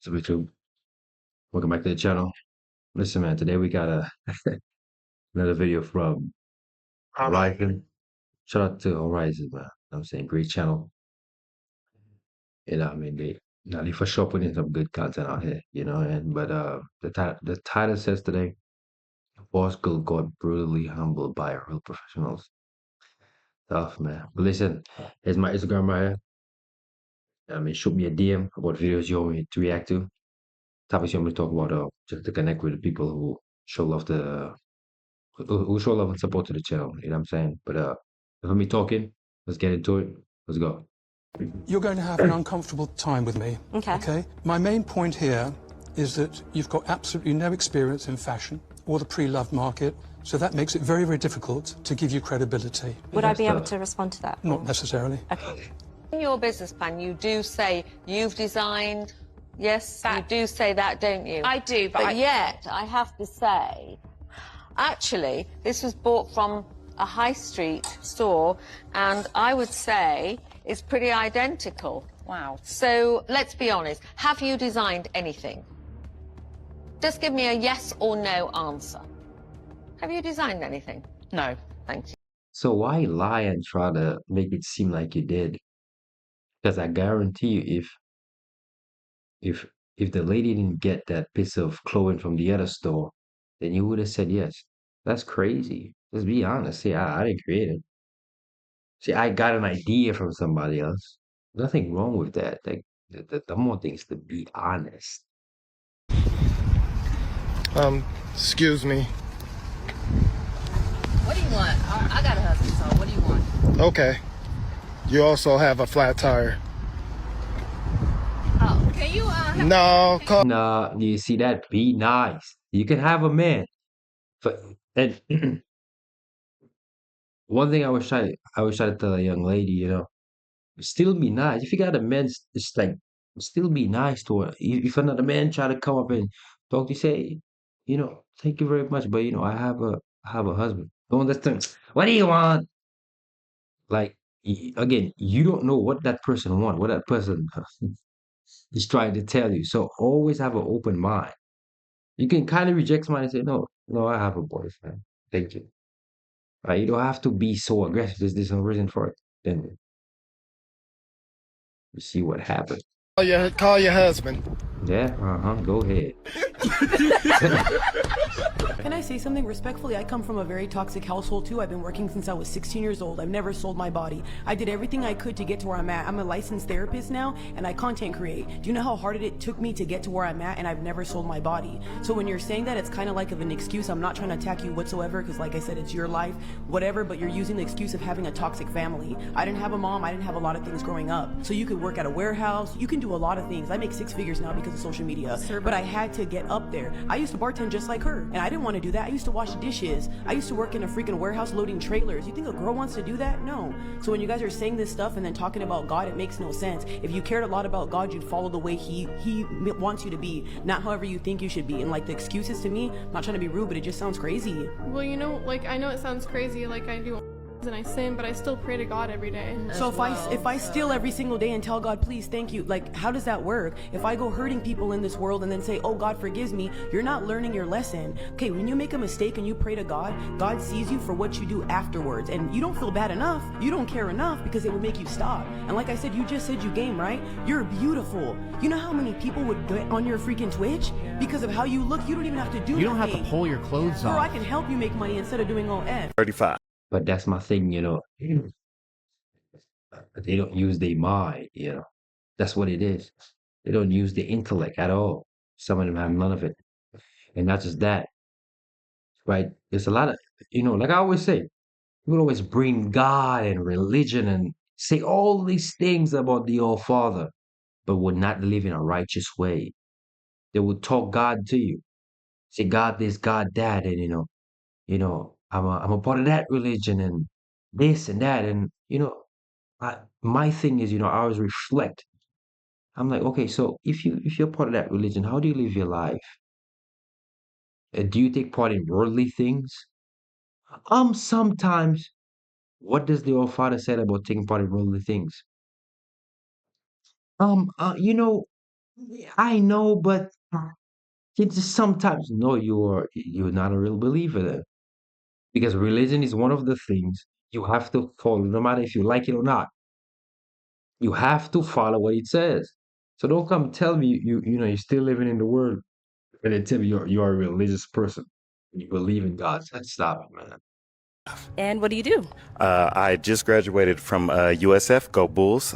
So YouTube, welcome back to the channel. Listen, man, today we got another video from Horizon. Shout out to Horizon, man. I'm saying great channel. I mean they for sure putting some good content out here, And but the title says today, boss girl got brutally humbled by real professionals. Tough, man. But listen, here's my Instagram right here. I mean, shoot me a DM about videos you want me to react to. Topics you want me to talk about, just to connect with the people who show love to who show love and support to the channel. You know what I'm saying? But for me talking, let's get into it. Let's go. You're going to have an uncomfortable time with me. Okay. My main point here is that you've got absolutely no experience in fashion or the pre-loved market, so that makes it very, very difficult to give you credibility. Would I be able to respond to that? Not necessarily. Okay. In your business plan, you do say you've designed. Yes, you do say that, don't you? I do, but yet I have to say, actually, this was bought from a high street store, and I would say it's pretty identical. Wow. So let's be honest. Have you designed anything? Just give me a yes or no answer. Have you designed anything? No. Thank you. So why lie and try to make it seem like you did? Because I guarantee you, if if the lady didn't get that piece of clothing from the other store, then you would have said yes. That's crazy. Let's be honest. See, I didn't create it. See, I got an idea from somebody else. Nothing wrong with that. Like the more things to be honest. Excuse me. What do you want? I got a husband, so what do you want? Okay. You also have a flat tire. Oh, can you, No, call. Nah, you see that? Be nice. You can have a man. But and one thing I was trying to tell a young lady, still be nice. If you got a man, it's like still be nice to her. If another man try to come up and talk to you, say, thank you very much, but I have a husband. Don't understand. What do you want? Like again, you don't know what that person want, what that person is trying to tell you. So always have an open mind. You can kind of reject somebody and say, no, no, I have a boyfriend. Thank you. Right? You don't have to be so aggressive. There's no reason for it. Then you see what happens. Call your husband. Yeah, go ahead. Can I say something respectfully? I come from a very toxic household too. I've been working since I was 16 years old. I've never sold my body. I did everything I could to get to where I'm at. I'm a licensed therapist now, and I content create. Do you know how hard it took me to get to where I'm at, and I've never sold my body? So when you're saying that, it's kind of like of an excuse. I'm not trying to attack you whatsoever, because like I said, it's your life, whatever, but you're using the excuse of having a toxic family. I didn't have a mom. I didn't have a lot of things growing up. So you could work at a warehouse. You can do a lot of things. I make 6 figures now because of social media, but I had to get up there. I used to bartend just like her, and I didn't want to do that. I used to wash dishes. I used to work in a freaking warehouse loading trailers. You think a girl wants to do that? No. So when you guys are saying this stuff and then talking about God, it makes no sense. If you cared a lot about God, you'd follow the way he wants you to be, not however you think you should be. And like the excuses to me, I'm not trying to be rude, but it just sounds crazy. Well, like I know it sounds crazy, like I do and I sin, but I still pray to God every day. So if I steal every single day and tell God, please, thank you, like how does that work? If I go hurting people in this world and then say, oh, God forgives me, you're not learning your lesson. Okay, when you make a mistake and you pray to God, God sees you for what you do afterwards, and you don't feel bad enough, you don't care enough, because it would make you stop. And like I said, you just said you game, right? You're beautiful. You know how many people would get on your freaking Twitch because of how you look? You don't even have to do You don't have to pull your clothes Or off. I can help you make money instead of doing all F. 35. But that's my thing, They don't use their mind, That's what it is. They don't use the intellect at all. Some of them have none of it. And not just that, right? There's a lot of, like I always say, people always bring God and religion and say all these things about the All Father, but would not live in a righteous way. They would talk God to you. Say God this, God that, and I'm a part of that religion and this and that. And my thing is, I always reflect. I'm like, okay, so if you're part of that religion, how do you live your life? Do you take part in worldly things? Sometimes. What does the old father said about taking part in worldly things? Um, uh, you know, I know, but you just sometimes know you're not a real believer then. Because religion is one of the things you have to follow, no matter if you like it or not. You have to follow what it says. So don't come tell me you're still living in the world and then tell me you're a religious person. You believe in God. Let's stop it, man. And what do you do? I just graduated from USF, Go Bulls,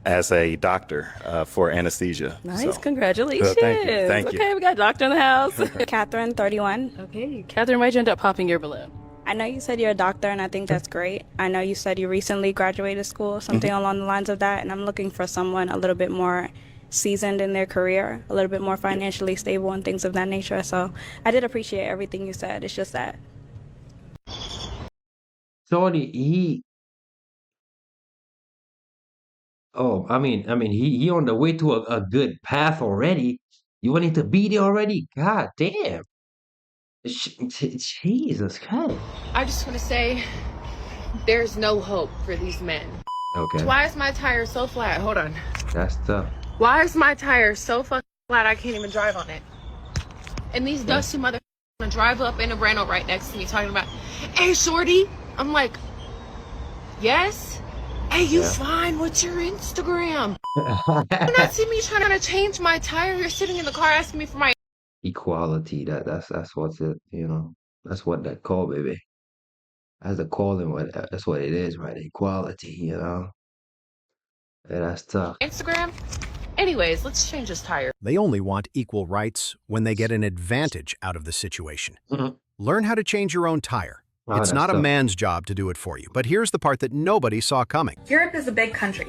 as a doctor for anesthesia. Nice, So, congratulations. thank you. Thank you. Okay, we got a doctor in the house. Catherine, 31. Okay, Catherine, why'd you end up popping your balloon? I know you said you're a doctor, and I think that's great. I know you said you recently graduated school, something along the lines of that, and I'm looking for someone a little bit more seasoned in their career, a little bit more financially stable and things of that nature. So I did appreciate everything you said. It's just that. Tony, he on the way to a good path already. You want him to be there already? God damn. Jesus Christ. I just want to say there's no hope for these men. Okay, Why is my tire so flat? Hold on. that's tough. Why is my tire so fucking flat I can't even drive on it? And these dusty motherfuckers gonna drive up in a Brano right next to me talking about, hey, shorty. I'm like, yes? Hey, you Yeah. fine? What's your Instagram? You not see me trying to change my tire? You're sitting in the car asking me for my Equality. That's what's it. That's what that call, baby. That's the calling. That's what it is, right? Equality. Yeah, that's tough. Instagram. Anyways, let's change this tire. They only want equal rights when they get an advantage out of the situation. Mhm. Learn how to change your own tire. Oh, It's that's not a tough. man's job to do it for you, but here's the part that nobody saw coming. Europe is a big country,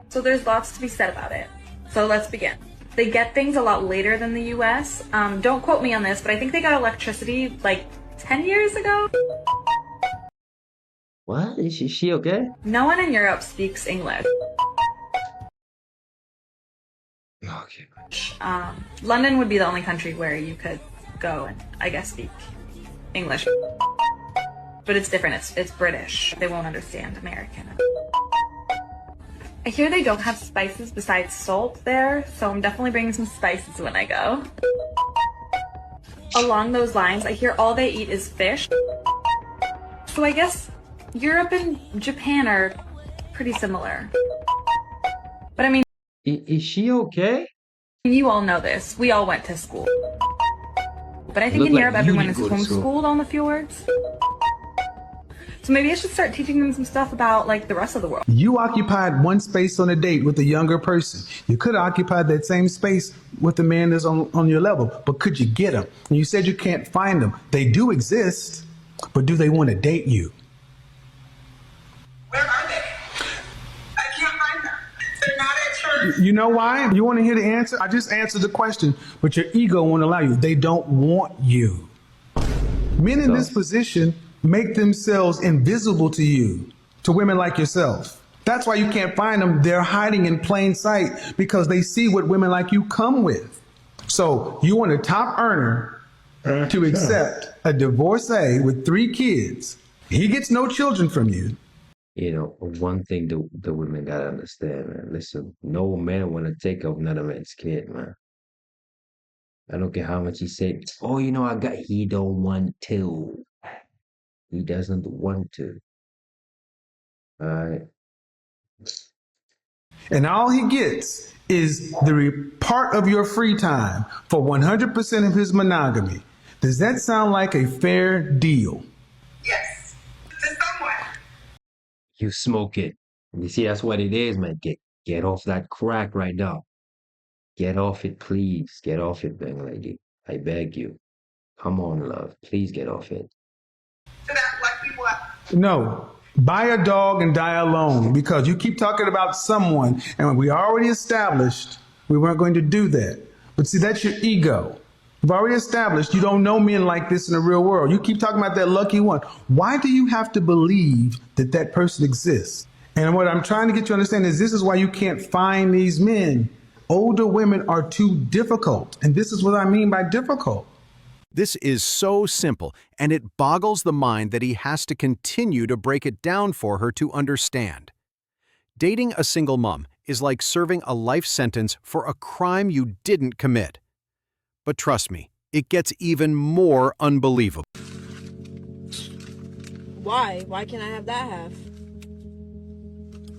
so there's lots to be said about it. So let's begin. They get things a lot later than the US. Don't quote me on this, but I think they got electricity like 10 years ago. What? Is she okay? No one in Europe speaks English. Okay. London would be the only country where you could go and, I guess, speak English. But it's different. It's British. They won't understand American. I hear they don't have spices besides salt there, so I'm definitely bringing some spices when I go. Along those lines, I hear all they eat is fish. So I guess Europe and Japan are pretty similar. But I mean, Is she okay? you all know this. We all went to school. But I think Look in like Europe you everyone didn't is go to school. homeschooled on the fjords. So maybe I should start teaching them some stuff about like the rest of the world. You occupied one space on a date with a younger person. You could have occupied that same space with the man that's on your level, but could you get them? And you said you can't find them. They do exist, but do they want to date you? Where are they? I can't find them. They're not at church. You know why? You want to hear the answer? I just answered the question, but your ego won't allow you. They don't want you. Men in this position make themselves invisible to you, to women like yourself. That's why you can't find them. They're hiding in plain sight because they see what women like you come with. So you want a top earner to accept a divorcee with 3 kids. He gets no children from you. One thing the women gotta understand, man. Listen, no man wanna take up another man's kid, man. I don't care how much he said, oh, he don't want to. He doesn't want to. All right. And all he gets is the part of your free time for 100% of his monogamy. Does that sound like a fair deal? Yes. To someone. You smoke it. You see, that's what it is, man. Get off that crack right now. Get off it, please. Get off it, young lady. I beg you. Come on, love. Please get off it. To that lucky one. No. Buy a dog and die alone because you keep talking about someone and we already established we weren't going to do that. But see, that's your ego. We've already established you don't know men like this in the real world. You keep talking about that lucky one. Why do you have to believe that that person exists? And what I'm trying to get you to understand is this is why you can't find these men. Older women are too difficult. And this is what I mean by difficult. This is so simple, and it boggles the mind that he has to continue to break it down for her to understand. Dating a single mom is like serving a life sentence for a crime you didn't commit. But trust me, it gets even more unbelievable. Why? Why can't I have that half?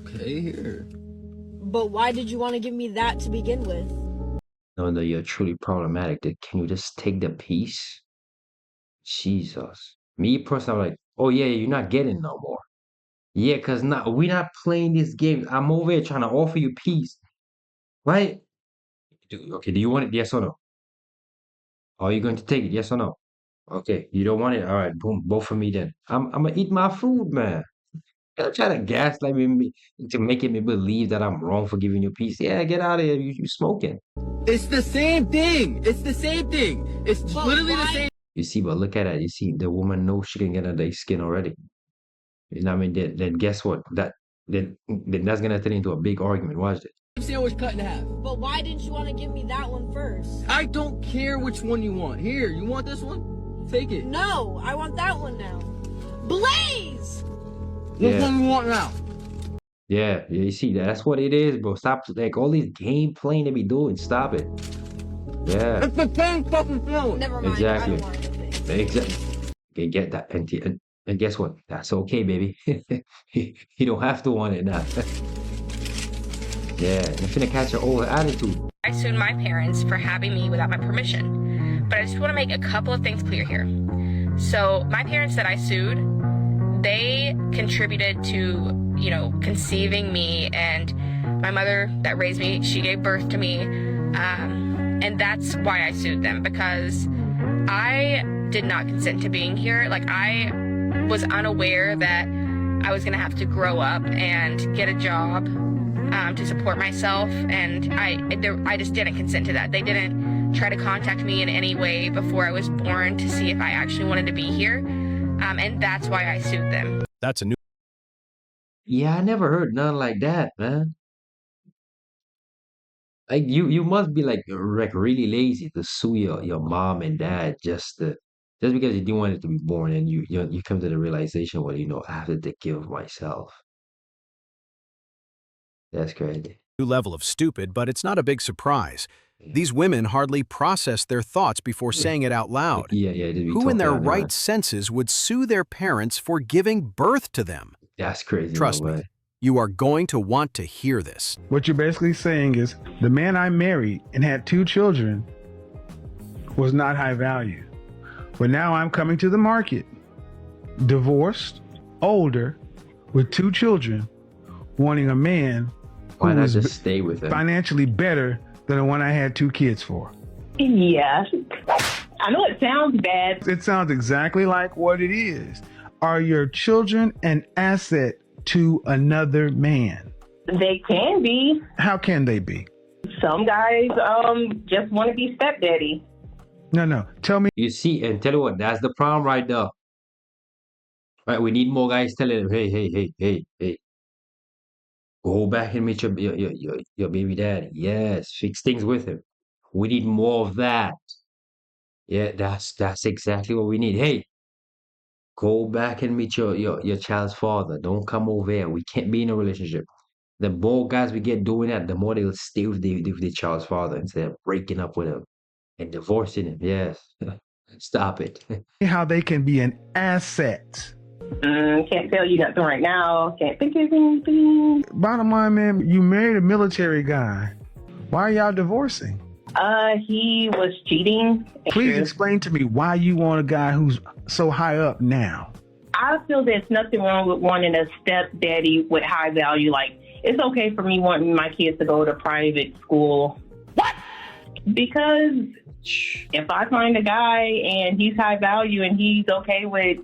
Okay, here. But why did you want to give me that to begin with? No, you're truly problematic. Can you just take the piece? Jesus. Me personally, I'm like, oh yeah, you're not getting no more. Yeah, cause now we're not playing this game. I'm over here trying to offer you peace, right? Okay, do you want it? Yes or no? Are you going to take it? Yes or no? Okay, you don't want it. All right, boom, both for me then. I'm gonna eat my food, man. You're trying to gaslight me to making me believe that I'm wrong for giving you peace. Yeah, get out of here. You smoking. It's the same thing. It's the same thing. It's literally the same. You see, but look at that. You see, the woman knows she can get under their skin already. You know what I mean? Then guess what? Then that's gonna turn into a big argument. Watch it. Sandwich cut in half. But why didn't you want to give me that one first? I don't care which one you want. Here, you want this one? Take it. No, I want that one now. Blaze! Which one you want now? Yeah, you see that's what it is, bro. Stop like all these game playing they be doing. Stop it. Yeah. It's the same fucking feeling. Never mind. Exactly. I don't want anything. Exactly. Okay, get that. And guess what? That's okay, baby. You don't have to want it now. Yeah, you're finna catch your old attitude. I sued my parents for having me without my permission. But I just want to make a couple of things clear here. So my parents that I sued, they contributed to, conceiving me, and my mother that raised me, she gave birth to me. And that's why I sued them, because I did not consent to being here. Like, I was unaware that I was gonna have to grow up and get a job to support myself, and I just didn't consent to that. They didn't try to contact me in any way before I was born to see if I actually wanted to be here, and that's why I sued them. That's a new. Yeah, I never heard none like that, man. Like you must be like really lazy to sue your mom and dad just because you didn't want it to be born, and you come to the realization, well, I have to take care of myself. That's crazy. New level of stupid, but it's not a big surprise. These women hardly process their thoughts before saying it out loud. Yeah, Who in their right senses would sue their parents for giving birth to them? That's crazy. Trust me, you are going to want to hear this. What you're basically saying is the man I married and had 2 children was not high value. But now I'm coming to the market, divorced, older, with 2 children, wanting a man why who not was just stay with him? Financially better than the one I had 2 kids for. Yes. I know it sounds bad. It sounds exactly like what it is. Are your children an asset to another man? They can be. How can they be? Some guys just want to be stepdaddy. No. Tell me. You see, and tell you what, that's the problem right there. Right, we need more guys telling them, hey. Go back and meet your baby daddy. Yes, fix things with him. We need more of that. Yeah, that's exactly what we need. Hey, go back and meet your child's father. Don't come over here. We can't be in a relationship. The more guys we get doing that, the more they'll stay with the child's father instead of breaking up with him and divorcing him. Yes. Stop it. How they can be an asset. Can't tell you nothing right now. Can't think of anything. Bottom line, man, you married a military guy. Why are y'all divorcing? He was cheating. Please explain to me why you want a guy who's so high up now. I feel there's nothing wrong with wanting a stepdaddy with high value. Like, it's okay for me wanting my kids to go to private school. What? Because if I find a guy and he's high value and he's okay with,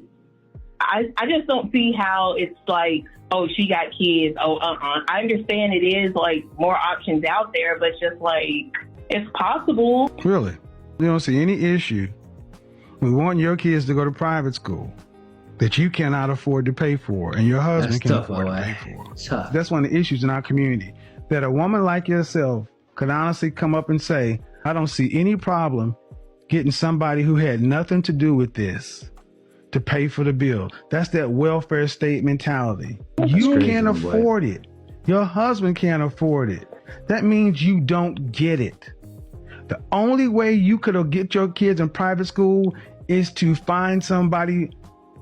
I just don't see how it's like, oh, she got kids. Oh, I understand it is like more options out there, but just like, it's possible. Really? You don't see any issue with wanting your kids to go to private school that you cannot afford to pay for and your husband can afford to pay for. That's one of the issues in our community, that a woman like yourself could honestly come up and say, I don't see any problem getting somebody who had nothing to do with this to pay for the bill. That's that welfare state mentality. You can't afford it. Your husband can't afford it. That means you don't get it. The only way you could get your kids in private school is to find somebody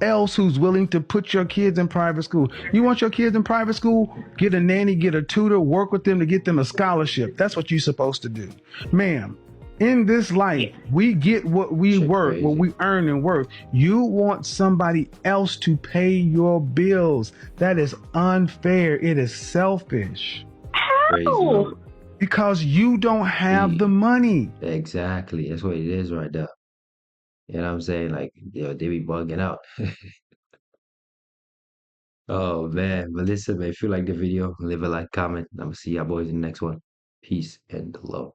else who's willing to put your kids in private school. You want your kids in private school? Get a nanny, get a tutor, work with them to get them a scholarship. That's what you're supposed to do. Ma'am, in this life, we get what we work, what we earn and work. You want somebody else to pay your bills. That is unfair. It is selfish. Crazy. Because you don't have the money. Exactly. That's what it is right there. You know what I'm saying? Like, they be bugging out. Oh man. But listen, man, if you like the video, leave a like, comment. I'm gonna see y'all boys in the next one. Peace and love.